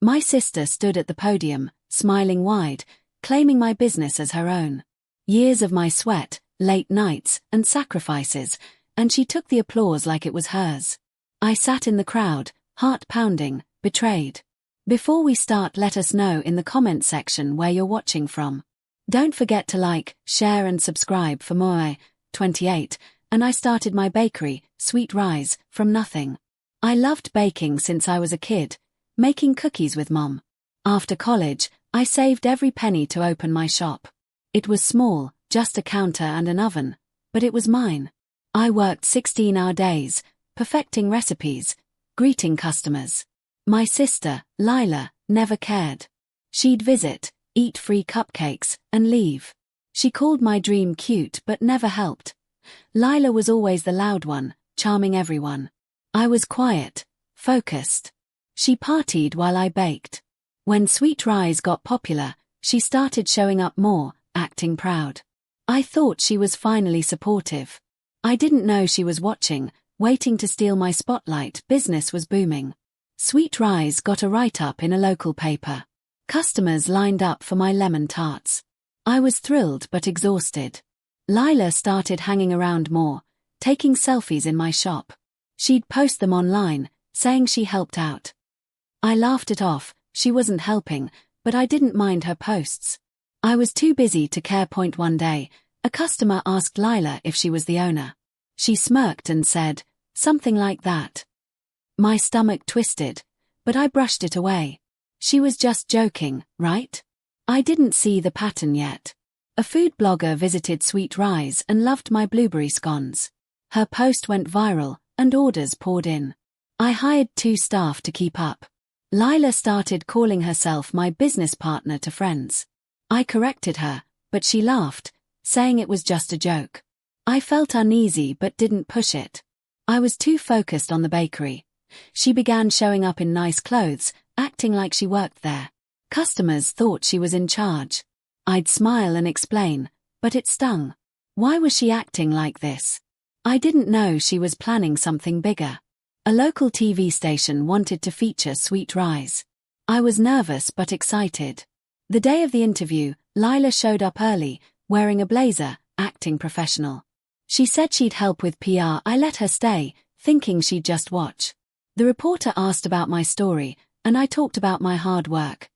My sister stood at the podium, smiling wide, claiming my business as her own. Years of my sweat, late nights, and sacrifices, and she took the applause like it was hers. I sat in the crowd, heart pounding, betrayed. Before we start, let us know in the comments section where you're watching from. Don't forget to like, share and subscribe for more. 28, and I started my bakery, Sweet Rise, from nothing. I loved baking since I was a kid, making cookies with Mom. After college, I saved every penny to open my shop. It was small, just a counter and an oven, but it was mine. I worked 16-hour days, perfecting recipes, greeting customers. My sister, Lila, never cared. She'd visit, eat free cupcakes, and leave. She called my dream cute but never helped. Lila was always the loud one, charming everyone. I was quiet, focused. She partied while I baked. When Sweet Rise got popular, she started showing up more, acting proud. I thought she was finally supportive. I didn't know she was watching, waiting to steal my spotlight. Business was booming. Sweet Rise got a write-up in a local paper. Customers lined up for my lemon tarts. I was thrilled but exhausted. Lila started hanging around more, taking selfies in my shop. She'd post them online, saying she helped out. I laughed it off, she wasn't helping, but I didn't mind her posts. I was too busy to care. One day, a customer asked Lila if she was the owner. She smirked and said, something like that. My stomach twisted, but I brushed it away. She was just joking, right? I didn't see the pattern yet. A food blogger visited Sweet Rise and loved my blueberry scones. Her post went viral, and orders poured in. I hired 2 staff to keep up. Lila started calling herself my business partner to friends. I corrected her, but she laughed, saying it was just a joke. I felt uneasy but didn't push it. I was too focused on the bakery. She began showing up in nice clothes, acting like she worked there. Customers thought she was in charge. I'd smile and explain, but it stung. Why was she acting like this? I didn't know she was planning something bigger. A local TV station wanted to feature Sweet Rise. I was nervous but excited. The day of the interview, Lila showed up early, wearing a blazer, acting professional. She said she'd help with PR. I let her stay, thinking she'd just watch. The reporter asked about my story, and I talked about my hard work.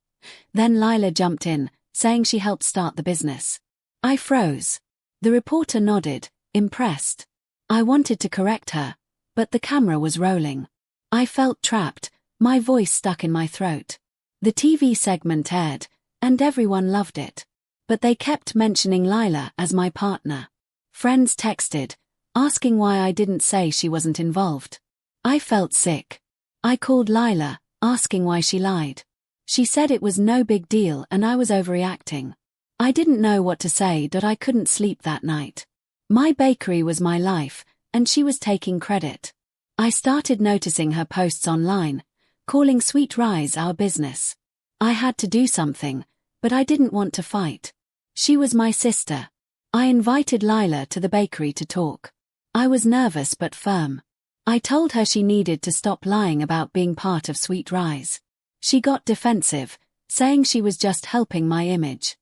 Then Lila jumped in, saying she helped start the business. I froze. The reporter nodded, impressed. I wanted to correct her, but the camera was rolling. I felt trapped, my voice stuck in my throat. The TV segment aired, and everyone loved it. But they kept mentioning Lila as my partner. Friends texted, asking why I didn't say she wasn't involved. I felt sick. I called Lila, asking why she lied. She said it was no big deal and I was overreacting. I didn't know what to say, but I couldn't sleep that night. My bakery was my life, and she was taking credit. I started noticing her posts online, calling Sweet Rise our business. I had to do something, but I didn't want to fight. She was my sister. I invited Lila to the bakery to talk. I was nervous but firm. I told her she needed to stop lying about being part of Sweet Rise. She got defensive, saying she was just helping my image.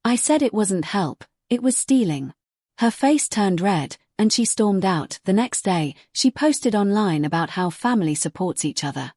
I said it wasn't help, it was stealing. Her face turned red, and she stormed out. The next day, she posted online about how family supports each other.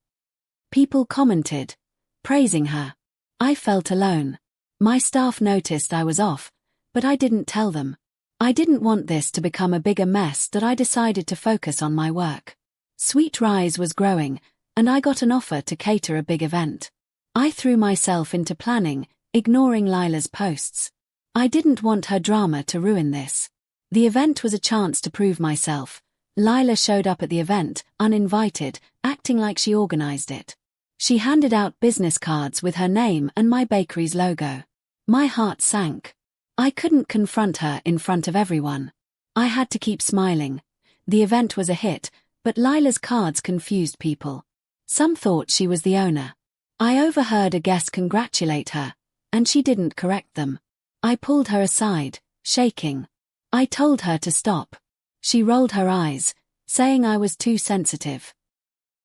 People commented, praising her. I felt alone. My staff noticed I was off, but I didn't tell them. I didn't want this to become a bigger mess, that I decided to focus on my work. Sweet Rise was growing, and I got an offer to cater a big event. I threw myself into planning, ignoring Lila's posts. I didn't want her drama to ruin this. The event was a chance to prove myself. Lila showed up at the event, uninvited, acting like she organized it. She handed out business cards with her name and my bakery's logo. My heart sank. I couldn't confront her in front of everyone. I had to keep smiling. The event was a hit, but Lila's cards confused people. Some thought she was the owner. I overheard a guest congratulate her, and she didn't correct them. I pulled her aside, shaking. I told her to stop. She rolled her eyes, saying I was too sensitive.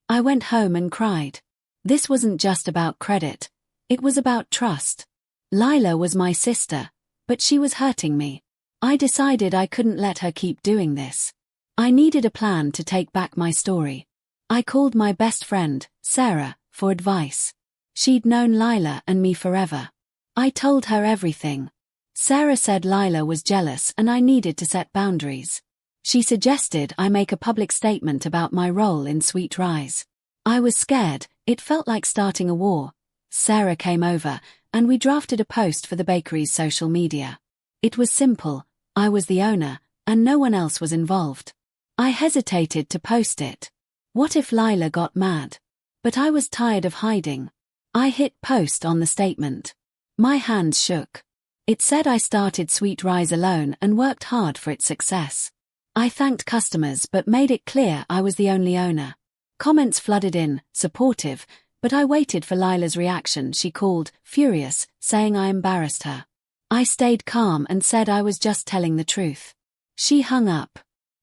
I went home and cried. This wasn't just about credit. It was about trust. Lila was my sister, but she was hurting me. I decided I couldn't let her keep doing this. I needed a plan to take back my story. I called my best friend, Sarah, for advice. She'd known Lila and me forever. I told her everything. Sarah said Lila was jealous and I needed to set boundaries. She suggested I make a public statement about my role in Sweet Rise. I was scared. It felt like starting a war. Sarah came over, and we drafted a post for the bakery's social media. It was simple. I was the owner, and no one else was involved. I hesitated to post it. What if Lila got mad? But I was tired of hiding. I hit post on the statement. My hands shook. It said I started Sweet Rise alone and worked hard for its success. I thanked customers but made it clear I was the only owner. Comments flooded in, supportive, but I waited for Lila's reaction. She called, furious, saying I embarrassed her. I stayed calm and said I was just telling the truth. She hung up.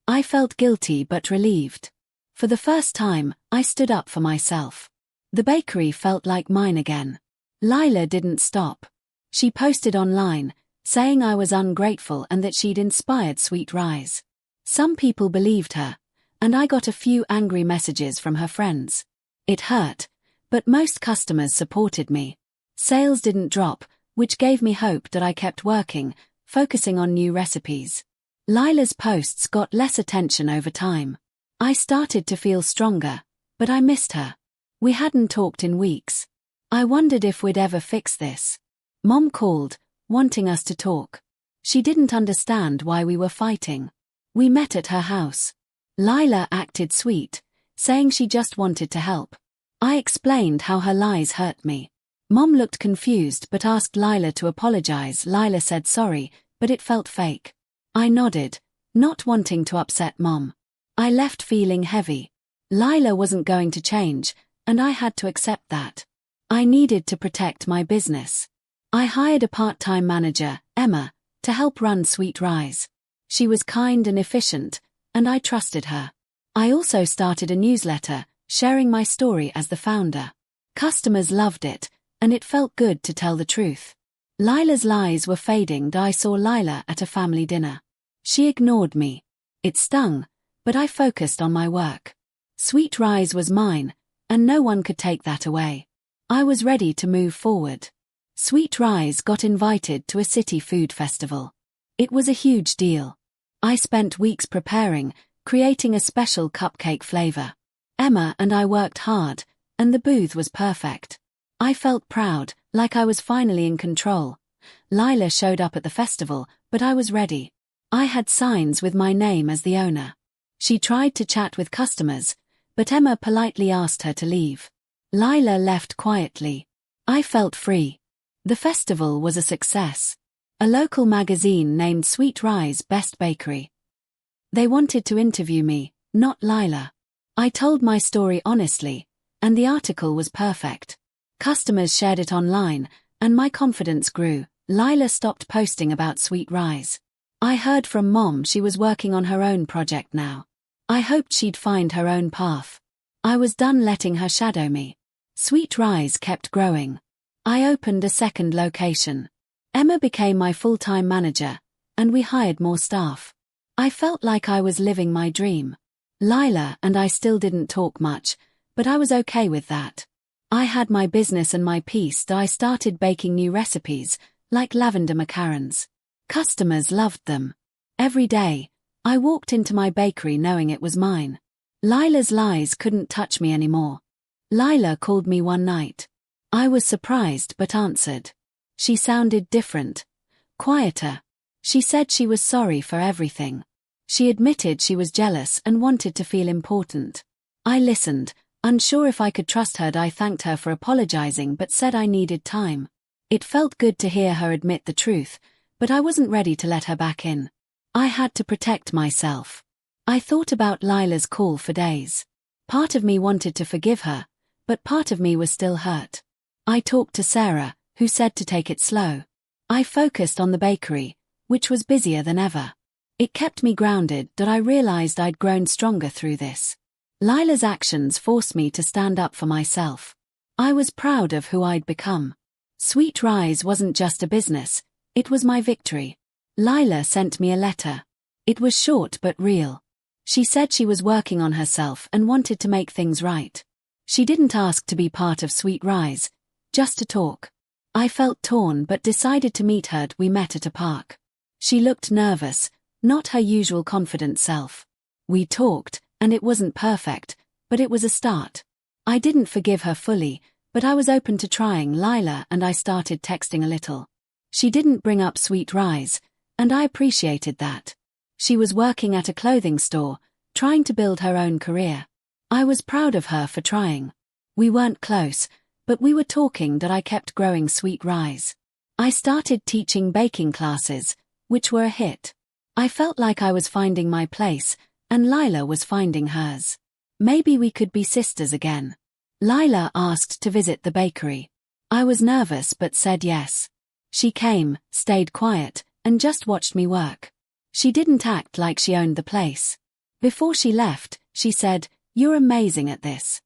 I felt guilty but relieved. For the first time, I stood up for myself. The bakery felt like mine again. Lila didn't stop. She posted online, saying I was ungrateful and that she'd inspired Sweet Rise. Some people believed her, and I got a few angry messages from her friends. It hurt, but most customers supported me. Sales didn't drop, which gave me hope that I kept working, focusing on new recipes. Lila's posts got less attention over time. I started to feel stronger, but I missed her. We hadn't talked in weeks. I wondered if we'd ever fix this. Mom called, wanting us to talk. She didn't understand why we were fighting. We met at her house. Lila acted sweet, saying she just wanted to help. I explained how her lies hurt me. Mom looked confused but asked Lila to apologize. Lila said sorry, but it felt fake. I nodded, not wanting to upset Mom. I left feeling heavy. Lila wasn't going to change, and I had to accept that. I needed to protect my business. I hired a part-time manager, Emma, to help run Sweet Rise. She was kind and efficient, and I trusted her. I also started a newsletter, sharing my story as the founder. Customers loved it, and it felt good to tell the truth. Lila's lies were fading. I saw Lila at a family dinner. She ignored me. It stung, but I focused on my work. Sweet Rise was mine, and no one could take that away. I was ready to move forward. Sweet Rise got invited to a city food festival. It was a huge deal. I spent weeks preparing, creating a special cupcake flavor. Emma and I worked hard, and the booth was perfect. I felt proud, like I was finally in control. Lila showed up at the festival, but I was ready. I had signs with my name as the owner. She tried to chat with customers, but Emma politely asked her to leave. Lila left quietly. I felt free. The festival was a success. A local magazine named Sweet Rise Best Bakery. They wanted to interview me, not Lila. I told my story honestly, and the article was perfect. Customers shared it online, and my confidence grew. Lila stopped posting about Sweet Rise. I heard from Mom she was working on her own project now. I hoped she'd find her own path. I was done letting her shadow me. Sweet Rise kept growing. I opened a second location. Emma became my full-time manager, and we hired more staff. I felt like I was living my dream. Lila and I still didn't talk much, but I was okay with that. I had my business and my peace. I started baking new recipes, like lavender macarons. Customers loved them. Every day, I walked into my bakery knowing it was mine. Lila's lies couldn't touch me anymore. Lila called me one night. I was surprised but answered. She sounded different, quieter. She said she was sorry for everything. She admitted she was jealous and wanted to feel important. I listened, unsure if I could trust her. I thanked her for apologizing but said I needed time. It felt good to hear her admit the truth, but I wasn't ready to let her back in. I had to protect myself. I thought about Lila's call for days. Part of me wanted to forgive her, but part of me was still hurt. I talked to Sarah, who said to take it slow. I focused on the bakery, which was busier than ever. It kept me grounded that I realized I'd grown stronger through this. Lila's actions forced me to stand up for myself. I was proud of who I'd become. Sweet Rise wasn't just a business, it was my victory. Lila sent me a letter. It was short but real. She said she was working on herself and wanted to make things right. She didn't ask to be part of Sweet Rise, just to talk. I felt torn but decided to meet her. We met at a park. She looked nervous, not her usual confident self. We talked, and it wasn't perfect, but it was a start. I didn't forgive her fully, but I was open to trying. Lila and I started texting a little. She didn't bring up Sweet Rise, and I appreciated that. She was working at a clothing store, trying to build her own career. I was proud of her for trying. We weren't close, but we were talking that I kept growing Sweet Rise. I started teaching baking classes, which were a hit. I felt like I was finding my place, and Lila was finding hers. Maybe we could be sisters again. Lila asked to visit the bakery. I was nervous but said yes. She came, stayed quiet, and just watched me work. She didn't act like she owned the place. Before she left, she said, "You're amazing at this."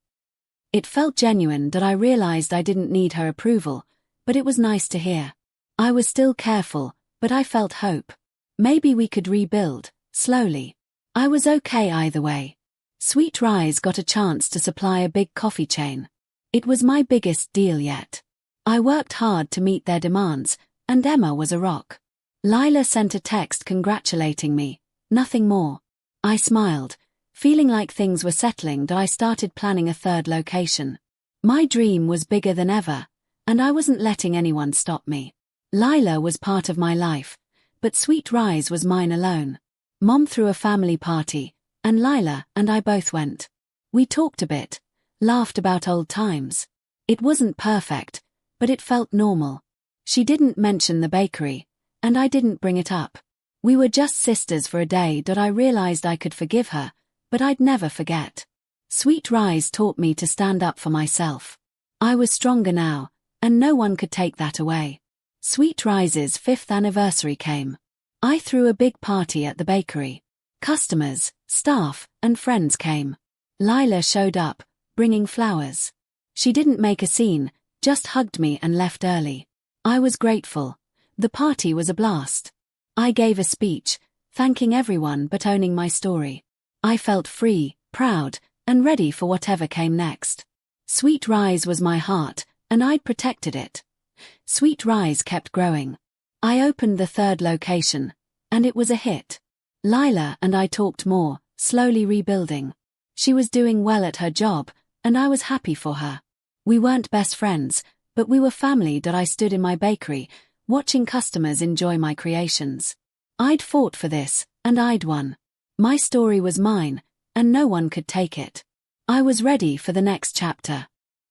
It felt genuine that I realized I didn't need her approval, but it was nice to hear. I was still careful, but I felt hope. Maybe we could rebuild, slowly. I was okay either way. Sweet Rise got a chance to supply a big coffee chain. It was my biggest deal yet. I worked hard to meet their demands, and Emma was a rock. Lila sent a text congratulating me, nothing more. I smiled, feeling like things were settling. That I started planning a third location. My dream was bigger than ever, and I wasn't letting anyone stop me. Lila was part of my life, but Sweet Rise was mine alone. Mom threw a family party, and Lila and I both went. We talked a bit, laughed about old times. It wasn't perfect, but it felt normal. She didn't mention the bakery, and I didn't bring it up. We were just sisters for a day. I realized I could forgive her, but I'd never forget. Sweet Rise taught me to stand up for myself. I was stronger now, and no one could take that away. Sweet Rise's 5th anniversary came. I threw a big party at the bakery. Customers, staff, and friends came. Lila showed up, bringing flowers. She didn't make a scene, just hugged me and left early. I was grateful. The party was a blast. I gave a speech, thanking everyone but owning my story. I felt free, proud, and ready for whatever came next. Sweet Rise was my heart, and I'd protected it. Sweet Rise kept growing. I opened the third location, and it was a hit. Lila and I talked more, slowly rebuilding. She was doing well at her job, and I was happy for her. We weren't best friends, but we were family. I stood in my bakery, watching customers enjoy my creations. I'd fought for this, and I'd won. My story was mine, and no one could take it. I was ready for the next chapter.